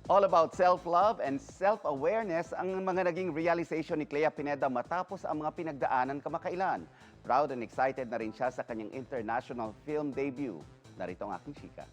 All about self-love and self-awareness ang mga naging realization ni Clea Pineda matapos ang mga pinagdaanan kamakailan. Proud and excited na rin siya sa kanyang international film debut. Narito ang aking chika.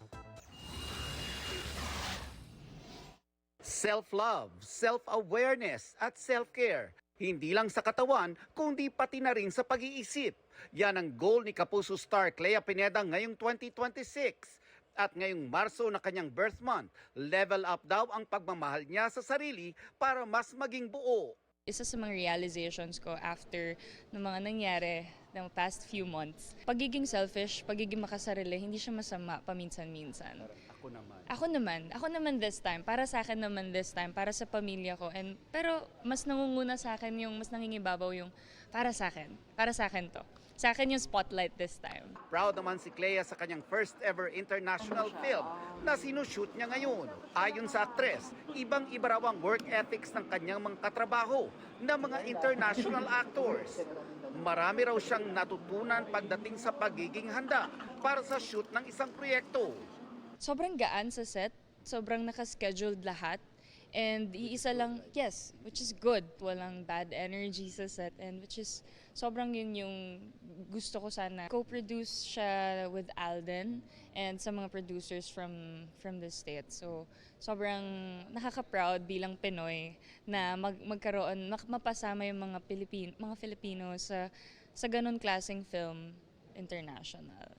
Self-love, self-awareness at self-care. Hindi lang sa katawan, kundi pati na rin sa pag-iisip. Yan ang goal ni Kapuso star Clea Pineda ngayong 2026. At ngayong Marso na kanyang birth month, level up daw ang pagmamahal niya sa sarili para mas maging buo. Isa sa mga realizations ko after ng mga nangyari ng past few months, pagiging selfish, pagiging makasarili, hindi siya masama paminsan-minsan. Ako naman this time, para sa akin naman this time, para sa pamilya ko. Pero mas nangunguna sa akin yung, mas nangingibabaw yung para sa akin to. Sa akin yung spotlight this time. Proud naman si Clea sa kanyang first ever international film na sinushoot niya ngayon. Ayon sa aktres, ibang-iba raw ang work ethics ng kanyang mga katrabaho na mga international actors. Marami raw siyang natutunan pagdating sa pagiging handa para sa shoot ng isang proyekto. Sobrang gaan sa set, sobrang nakascheduled lahat. And iisa lang, yes, which is good. Walang bad energy sa set and which is sobrang yun yung gusto ko sana. Co-produce siya with Alden and sa mga producers from the States. So sobrang nakaka-proud bilang Pinoy na magkaroon, mapasama yung mga Filipino sa ganun klaseng film international.